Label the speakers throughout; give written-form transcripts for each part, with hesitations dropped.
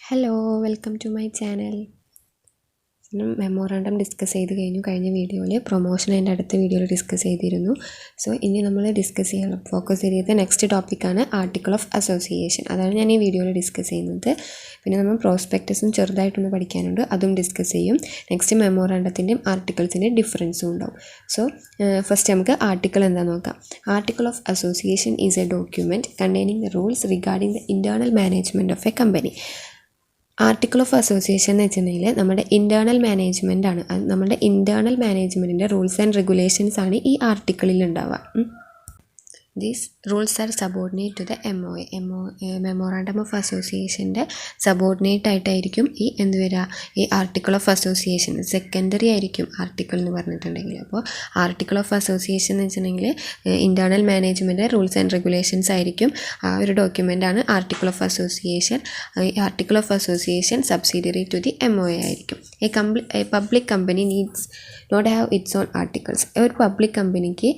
Speaker 1: Hello, welcome to my channel. Memorandum discuss ചെയ്ത് കഴിഞ്ഞു. കഴിഞ്ഞ വീഡിയോയിൽ പ്രൊമോഷൻ അതിൻ്റെ അടുത്ത വീഡിയോയിൽ ഡിസ്കസ് ചെയ്തിരുന്നു. സോ ഇനി നമ്മൾ ഡിസ്കസ് ചെയ്യണം ഫോക്കസ് ചെയ്തത് നെക്സ്റ്റ് ടോപ്പിക്കാണ് ആർട്ടിക്കിൾ ഓഫ് അസോസിയേഷൻ. അതാണ് ഞാൻ ഈ വീഡിയോയിൽ ഡിസ്കസ് ചെയ്യുന്നത്. പിന്നെ നമ്മൾ പ്രോസ്പെക്ടസും ചെറുതായിട്ടൊന്ന് പഠിക്കാനുണ്ട്, അതും ഡിസ്കസ് ചെയ്യും. നെക്സ്റ്റ് മെമ്മോറാണ്ടത്തിൻ്റെയും ആർട്ടിക്കിൾസിൻ്റെയും ഡിഫറൻസും ഉണ്ടാവും. സോ ഫസ്റ്റ് നമുക്ക് ആർട്ടിക്കിൾ എന്താണെന്ന് നോക്കാം. Article of association is A document containing the rules regarding the internal management of A company. Article of association എന്ന് വെച്ചിട്ടുണ്ടെങ്കിൽ നമ്മുടെ ഇൻറ്റേർണൽ മാനേജ്മെൻ്റ് ആണ്. നമ്മുടെ ഇൻറ്റേർണൽ മാനേജ്മെൻറ്റിൻ്റെ റൂൾസ് ആൻഡ് റെഗുലേഷൻസ് ആണ് ഈ ആർട്ടിക്കിളിൽ ഉണ്ടാവുക. These rules are subordinate to the MOA. Memorandum of അസോസിയേഷൻ്റെ സബോർഡിനേറ്റ് ആയിട്ടായിരിക്കും ഈ എന്ത് വരിക, ഈ ആർട്ടിക്കിൾ ഓഫ് അസോസിയേഷൻ. സെക്കൻഡറി ആയിരിക്കും ആർട്ടിക്കിൾ എന്ന് പറഞ്ഞിട്ടുണ്ടെങ്കിൽ. അപ്പോൾ ആർട്ടിക്കിൾ ഓഫ് അസോസിയേഷൻ എന്ന് വെച്ചിട്ടുണ്ടെങ്കിൽ internal management rules and regulations ആയിരിക്കും. ആ ഒരു ഡോക്യുമെൻ്റാണ് ആർട്ടിക്കിൾ ഓഫ് അസോസിയേഷൻ. ഈ article of association subsidiary to the MOA ആയിരിക്കും. A public company needs not have its own articles. ഒരു പബ്ലിക് കമ്പനിക്ക്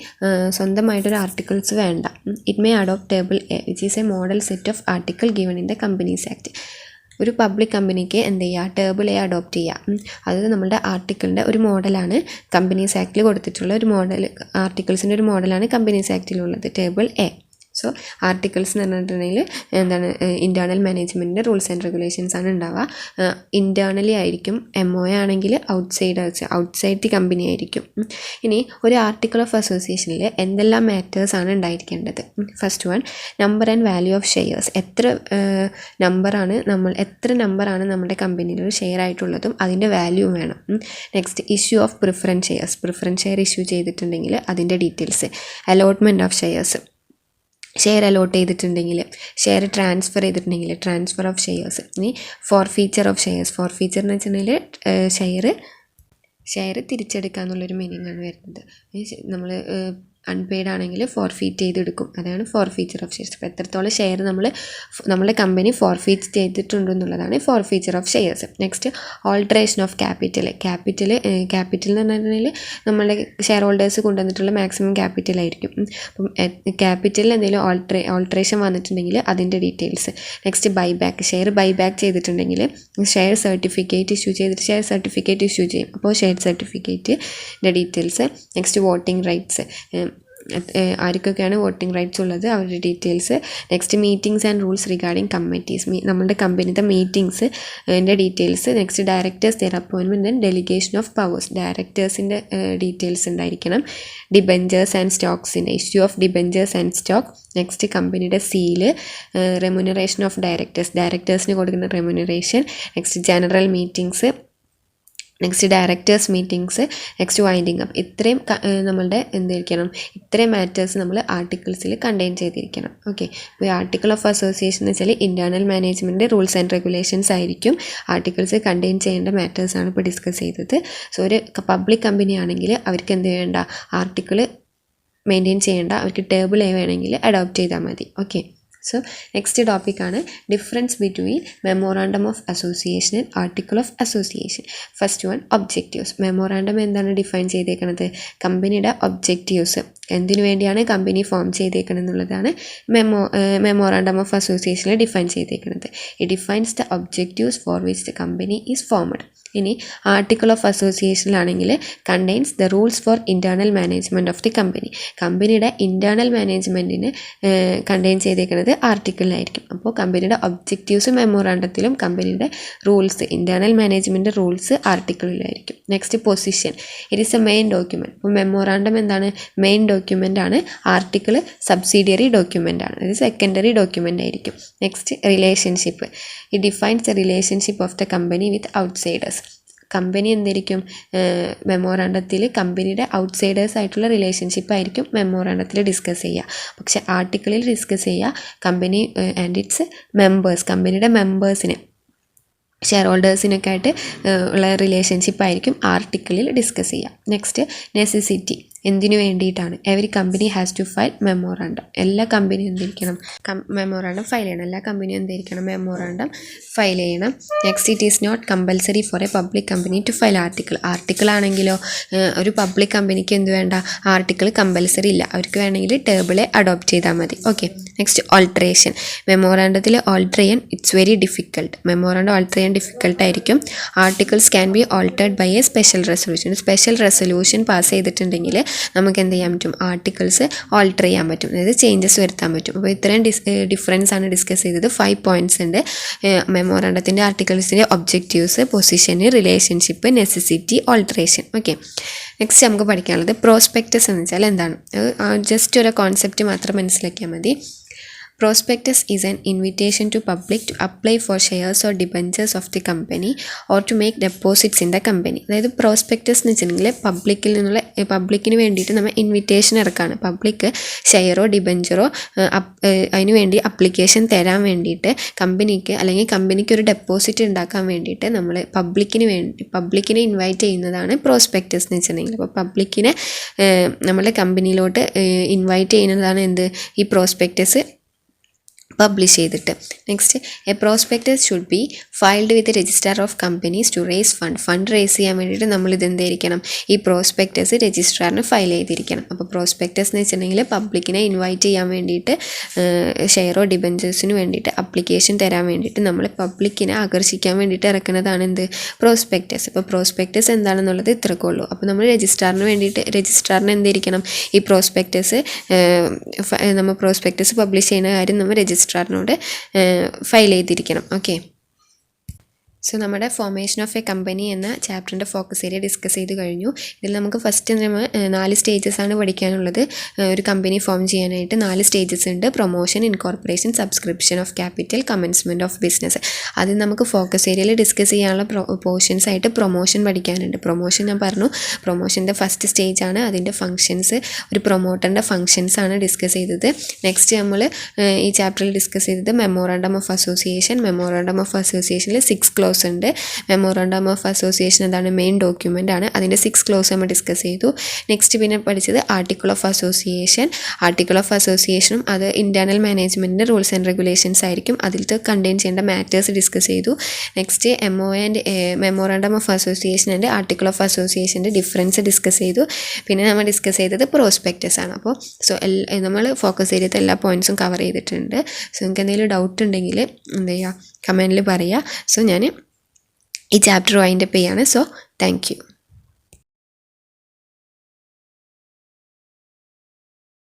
Speaker 1: സ്വന്തമായിട്ടൊരു ആർട്ടിക്കിൾസ് വേണ്ട. It may adopt table a which is A model set of article given in the companies act. ഒരു public കമ്പനിക്ക് എന്ത് ചെയ്യുക, table A adopt ചെയ്യുക. അത് നമ്മുടെ ആർട്ടിക്കിളിൻ്റെ ഒരു മോഡലാണ്. കമ്പനീസ് ആക്ടിൽ കൊടുത്തിട്ടുള്ള ഒരു മോഡൽ, ആർട്ടിക്കിൾസിൻ്റെ ഒരു മോഡലാണ് കമ്പനീസ് ആക്ടിലുള്ളത്, ടേബിൾ എ. സോ ആർട്ടിക്കിൾസ് എന്ന് പറഞ്ഞിട്ടുണ്ടെങ്കിൽ എന്താണ്, ഇൻറ്റേർണൽ മാനേജ്മെൻറ്റിൻ്റെ റൂൾസ് ആൻഡ് റെഗുലേഷൻസ് ആണ് ഉണ്ടാവുക. ഇൻറ്റേർണലി ആയിരിക്കും. MOA ആണെങ്കിൽ ഔട്ട്സൈഡ് ദി കമ്പനി ആയിരിക്കും. ഇനി ഒരു ആർട്ടിക്കിൾ ഓഫ് അസോസിയേഷനിൽ എന്തെല്ലാം മാറ്റേഴ്സാണ് ഉണ്ടായിരിക്കേണ്ടത്. First one, number and value of shares. എത്ര നമ്പറാണ് നമ്മുടെ കമ്പനിയിൽ ഒരു ഷെയർ ആയിട്ടുള്ളതും അതിൻ്റെ വാല്യൂ വേണം. Next, issue of preference share issue ചെയ്തിട്ടുണ്ടെങ്കിൽ അതിൻ്റെ details. Allotment of share allot ചെയ്തിട്ടുണ്ടെങ്കിൽ, ഷെയർ ട്രാൻസ്ഫർ ചെയ്തിട്ടുണ്ടെങ്കിൽ ട്രാൻസ്ഫർ ഓഫ് ഷെയർസ്. ഇനി ഫോർഫീച്ചർ ഓഫ് ഷെയർസ്. ഫോർഫീച്ചർ എന്ന് വെച്ചിട്ടുണ്ടെങ്കിൽ ഷെയർ തിരിച്ചെടുക്കുക എന്നുള്ളൊരു മീനിങ് ആണ് വരുന്നത്. അൺപെയ്ഡ് ആണെങ്കിൽ ഫോർഫീറ്റ് ചെയ്തെടുക്കും. അതാണ് ഫോർഫീച്ചർ ഓഫ് ഷെയർസ്. അപ്പോൾ എത്രത്തോളം ഷെയർ നമ്മുടെ കമ്പനി ഫോർഫീറ്റ് ചെയ്തിട്ടുണ്ടെന്നുള്ളതാണ് forfeiture of shares. Next, alteration of capital എന്ന് പറഞ്ഞിട്ടുണ്ടെങ്കിൽ നമ്മളുടെ ഷെയർ ഹോൾഡേഴ്സ് കൊണ്ടുവന്നിട്ടുള്ള മാക്സിമം ക്യാപിറ്റൽ ആയിരിക്കും. അപ്പം ക്യാപിറ്റലിൽ എന്തെങ്കിലും ഓൾട്രേഷൻ വന്നിട്ടുണ്ടെങ്കിൽ അതിൻ്റെ ഡീറ്റെയിൽസ്. നെക്സ്റ്റ്, ഷെയർ ബൈബാക്ക് ചെയ്തിട്ടുണ്ടെങ്കിൽ ഷെയർ സർട്ടിഫിക്കറ്റ് ഇഷ്യൂ ചെയ്യും. അപ്പോൾ ഷെയർ സർട്ടിഫിക്കറ്റിൻ്റെ ഡീറ്റെയിൽസ്. Next, voting rights. ആർക്കൊക്കെയാണ് വോട്ടിംഗ് റൈറ്റ്സ് ഉള്ളത്, അവരുടെ details. Next, meetings and rules regarding committees. നമ്മുടെ കമ്പനിയുടെ മീറ്റിംഗ്സിൻ്റെ details. Next, directors, their appointment and delegation of powers. ഡയറക്ടേഴ്സിൻ്റെ details ഉണ്ടായിരിക്കണം. ഡിബെഞ്ചേഴ്സ് ആൻഡ് സ്റ്റോക്സിൻ്റെ issue of debentures and stock. Next, കമ്പനിയുടെ seal. Remuneration of ഡയറക്ടേഴ്സിന് കൊടുക്കുന്ന remuneration. Next, general meetings. Next, directors meetings. Next, winding up. ഇത്രയും നമ്മളുടെ ഇത്രയും matters നമ്മൾ ആർട്ടിക്കിൾസിൽ കണ്ടെയ്ൻ ചെയ്തിരിക്കണം. ഓക്കെ. ഇപ്പോൾ ആർട്ടിക്കിൾ ഓഫ് അസോസിയേഷൻ എന്ന് വെച്ചാൽ internal management rules and regulations ആയിരിക്കും. ആർട്ടിക്കിൾസ് കണ്ടെയ്ൻ ചെയ്യേണ്ട മാറ്റേഴ്സാണ് ഇപ്പോൾ ഡിസ്കസ് ചെയ്തത്. സോ ഒരു പബ്ലിക് കമ്പനി ആണെങ്കിൽ അവർക്ക് എന്ത് ചെയ്യേണ്ട, ആർട്ടിക്കിൾ മെയിൻറ്റെയിൻ ചെയ്യേണ്ട, അവർക്ക് ടേബിൾ എ വേണമെങ്കിൽ അഡോപ്റ്റ് ചെയ്താൽ മതി. ഓക്കെ. സോ നെക്സ്റ്റ് ടോപ്പിക്കാണ് difference between memorandum of association and article of association. First one, objectives. Memorandum എന്താണ് ഡിഫൈൻ ചെയ്തേക്കുന്നത്, കമ്പനിയുടെ ഒബ്ജക്റ്റീവ്സ്, എന്തിനു വേണ്ടിയാണ് കമ്പനി ഫോം ചെയ്തേക്കുന്നത് എന്നുള്ളതാണ് മെമ്മോറാണ്ടം ഓഫ് അസോസിയേഷനിൽ ഡിഫൈൻ ചെയ്തേക്കുന്നത്. It defines the objectives for which the company is formed. ഇനി ആർട്ടിക്കിൾ ഓഫ് അസോസിയേഷനിലാണെങ്കിൽ contains the rules for internal management of the company. കമ്പനിയുടെ ഇൻറ്റേർണൽ മാനേജ്മെൻറ്റിന് കണ്ടെയ്ൻ ചെയ്തേക്കുന്നത് ആർട്ടിക്കിളിലായിരിക്കും. അപ്പോൾ കമ്പനിയുടെ ഒബ്ജക്റ്റീവ്സ് മെമ്മോറാണ്ടത്തിലും കമ്പനിയുടെ റൂൾസ്, ഇൻറ്റേർണൽ മാനേജ്മെൻറ്റ് റൂൾസ് ആർട്ടിക്കിളിലായിരിക്കും. Next, position. It is a main document. അപ്പോൾ മെമ്മോറാണ്ടം എന്താണ്, മെയിൻ ഡോക്യുമെൻ്റ് ആണ്. ആർട്ടിക്കിൾ സബ്സിഡിയറി ഡോക്യുമെൻ്റ് ആണ്, അത് സെക്കൻഡറി ഡോക്യുമെൻ്റ് ആയിരിക്കും. Next, relationship. It defines the relationship of the company with outsiders. Company എന്തായിരിക്കും മെമ്മോറാണ്ടത്തിൽ, കമ്പനിയുടെ ഔട്ട്സൈഡേഴ്സ് ആയിട്ടുള്ള റിലേഷൻഷിപ്പ് ആയിരിക്കും മെമ്മോറാണ്ടത്തിൽ ഡിസ്കസ് ചെയ്യുക. പക്ഷേ ആർട്ടിക്കിളിൽ ഡിസ്കസ് ചെയ്യുക കമ്പനി ആൻഡ് ഇറ്റ്സ് മെമ്പേഴ്സ്, കമ്പനിയുടെ മെമ്പേഴ്സിന്, ഷെയർ ഹോൾഡേഴ്സിനൊക്കെ ആയിട്ട് ഉള്ള റിലേഷൻഷിപ്പ് ആയിരിക്കും ആർട്ടിക്കിളിൽ ഡിസ്കസ് ചെയ്യുക. Next, necessity. എന്തിനു വേണ്ടിയിട്ടാണ്, every company has to file memorandum. എല്ലാ കമ്പനിയും എന്തിരിക്കണം, മെമ്മോറാണ്ടം ഫയൽ ചെയ്യണം. എല്ലാ കമ്പനിയും എന്തിരിക്കണം, മെമ്മോറാണ്ടം ഫയൽ ചെയ്യണം. Next, it is not compulsory for a public company to file article ആണെങ്കിലോ ഒരു പബ്ലിക് കമ്പനിക്ക് എന്ത് വേണ്ട, ആർട്ടിക്കിൾ കമ്പൽസറി ഇല്ല. അവർക്ക് വേണമെങ്കിൽ ടേബിളെ അഡോപ്റ്റ് ചെയ്താൽ മതി. ഓക്കെ. Next alteration. മെമ്മോറാണ്ടത്തിൽ ഓൾട്ടർ ചെയ്യാൻ it's very difficult. Memorandum alter ചെയ്യാൻ ഡിഫിക്കൽട്ടായിരിക്കും. Articles can be altered by a special resolution. Special resolution pass ചെയ്തിട്ടുണ്ടെങ്കിൽ നമുക്ക് എന്ത് ചെയ്യാൻ പറ്റും, ആർട്ടിക്കിൾസ് ഓൾട്ടർ ചെയ്യാൻ പറ്റും, അതായത് ചേഞ്ചസ് വരുത്താൻ പറ്റും. അപ്പോൾ ഇത്രയും ഡിഫറൻസ് ആണ് ഡിസ്കസ് ചെയ്തത്. 5 പോയിൻറ്റ്സ് ഉണ്ട്. മെമ്മോറാണ്ടത്തിൻ്റെ ആർട്ടിക്കിൾസിൻ്റെ ഒബ്ജക്റ്റീവ്സ്, പൊസിഷന്, relationship, necessity, alteration. Okay, next നമുക്ക് പഠിക്കാനുള്ളത് പ്രോസ്പെക്ടസ് എന്ന് വെച്ചാൽ എന്താണ്. ജസ്റ്റ് ഒരു കോൺസെപ്റ്റ് മാത്രം മനസ്സിലാക്കിയാൽ മതി. Prospectus is an invitation to public to apply for shares or debentures of the company or to make deposits in the company. അതായത് പ്രോസ്പെക്ടസ് എന്ന് വെച്ചിട്ടുണ്ടെങ്കിൽ പബ്ലിക്കിന് വേണ്ടിയിട്ട് നമ്മൾ ഇൻവിറ്റേഷൻ ഇറക്കാണ്. പബ്ലിക് ഷെയറോ ഡിബഞ്ചറോ അതിന് വേണ്ടി അപ്ലിക്കേഷൻ തരാൻ വേണ്ടിയിട്ട് കമ്പനിക്ക്, അല്ലെങ്കിൽ കമ്പനിക്ക് ഒരു ഡെപ്പോസിറ്റ് ഉണ്ടാക്കാൻ വേണ്ടിയിട്ട് നമ്മൾ പബ്ലിക്കിനെ ഇൻവൈറ്റ് ചെയ്യുന്നതാണ് പ്രോസ്പെക്ടസ് എന്ന് വെച്ചിട്ടുണ്ടെങ്കിൽ. അപ്പോൾ പബ്ലിക്കിനെ നമ്മുടെ കമ്പനിയിലോട്ട് ഇൻവൈറ്റ് ചെയ്യുന്നതാണ് എന്ത്, ഈ പ്രോസ്പെക്ടസ് പബ്ലിഷ് ചെയ്തിട്ട്. Next, a prospectus should be filed with registrar of companies to raise fund raise ചെയ്യാൻ വേണ്ടിയിട്ട് നമ്മൾ ഇതെന്തായിരിക്കണം, ഈ പ്രോസ്പെക്ടസ് രജിസ്ട്രാറിന് ഫയൽ ചെയ്തിരിക്കണം. അപ്പോൾ പ്രോസ്പെക്ടസ് എന്ന് വെച്ചിട്ടുണ്ടെങ്കിൽ പബ്ലിക്കിനെ ഇൻവൈറ്റ് ചെയ്യാൻ വേണ്ടിയിട്ട്, ഷെയറോ ഡിബഞ്ചേഴ്സിന് വേണ്ടിയിട്ട് അപ്ലിക്കേഷൻ തരാൻ വേണ്ടിയിട്ട് നമ്മൾ പബ്ലിക്കിനെ ആകർഷിക്കാൻ വേണ്ടിയിട്ട് ഇറക്കുന്നതാണ് എന്ത്, പ്രോസ്പെക്ടസ്. അപ്പോൾ പ്രോസ്പെക്ടസ് എന്താണെന്നുള്ളത് ഇത്രക്കേ ഉള്ളൂ. അപ്പോൾ നമ്മൾ രജിസ്ട്രാറിന് എന്തായിരിക്കണം, ഈ പ്രോസ്പെക്ടസ് നമ്മൾ പ്രോസ്പെക്ടസ് പബ്ലിഷ് ചെയ്യുന്ന കാര്യം നമ്മൾ രജിസ്ട്രാറിനോട് ഫയൽ ചെയ്തിരിക്കണം. ഓക്കെ, സോ നമ്മുടെ ഫോർമേഷൻ ഓഫ് എ കമ്പനി എന്ന ചാപ്റ്ററിൻ്റെ ഫോക്കസ് ഏരിയ ഡിസ്കസ് ചെയ്ത് കഴിഞ്ഞു. ഇതിൽ നമുക്ക് ഫസ്റ്റ് നമ്മൾ 4 സ്റ്റേജസ് ആണ് പഠിക്കാനുള്ളത്. ഒരു കമ്പനി ഫോം ചെയ്യാനായിട്ട് 4 സ്റ്റേജസ് ഉണ്ട്. Promotion, incorporation, subscription of capital, commencement of business. അത് നമുക്ക് ഫോക്കസ് ഏരിയയിൽ ഡിസ്കസ് ചെയ്യാനുള്ള പോർഷൻസ് ആയിട്ട് പ്രൊമോഷൻ പഠിക്കാനുണ്ട്. പ്രൊമോഷൻ ഞാൻ പറഞ്ഞു, പ്രൊമോഷൻ്റെ ഫസ്റ്റ് സ്റ്റേജ് ആണ്. അതിൻ്റെ ഫങ്ഷൻസ്, ഒരു പ്രൊമോട്ടറിൻ്റെ ഫങ്ഷൻസ് ആണ് ഡിസ്കസ് ചെയ്തത്. നെക്സ്റ്റ് നമ്മൾ ഈ ചാപ്റ്ററിൽ ഡിസ്കസ് ചെയ്തത് memorandum of association. Memorandum of അസോസിയേഷനിൽ 6 ക്ലോസ് ഉണ്ട്. മെമ്മോറാണ്ടം ഓഫ് അസോസിയേഷൻ എന്താണ്, മെയിൻ ഡോക്യുമെൻ്റ് ആണ്. അതിൻ്റെ 6 ക്ലോസ് നമ്മൾ ഡിസ്കസ് ചെയ്തു. നെക്സ്റ്റ് പിന്നെ പഠിച്ചത് article of association. Article of അസോസിയേഷനും അത് ഇൻറ്റേർണൽ മാനേജ്മെൻറ്റിൻ്റെ റൂൾസ് ആൻഡ് റെഗുലേഷൻസ് ആയിരിക്കും. അതിലത്തെ കണ്ടെയ്ൻ ചെയ്യേണ്ട മാറ്റേഴ്സ് ഡിസ്കസ് ചെയ്തു. Next MOA and memorandum of association and article of അസോസിയേഷൻ്റെ ഡിഫറൻസ് ഡിസ്കസ് ചെയ്തു. പിന്നെ നമ്മൾ ഡിസ്കസ് ചെയ്തത് പ്രോസ്പെക്ടസ് ആണ്. അപ്പോൾ നമ്മൾ ഫോക്കസ് ചെയ്തിട്ട് എല്ലാ പോയിൻറ്റ്സും കവർ ചെയ്തിട്ടുണ്ട്. സോ നിങ്ങൾക്ക് എന്തെങ്കിലും ഡൗട്ട് ഉണ്ടെങ്കിൽ എന്ത് ചെയ്യുക, കമൻറ്റിൽ പറയുക. സോ ഞാൻ ഈ ചാപ്റ്റർ വൈൻഡപ്പ് ചെയ്യാണ്. So thank you.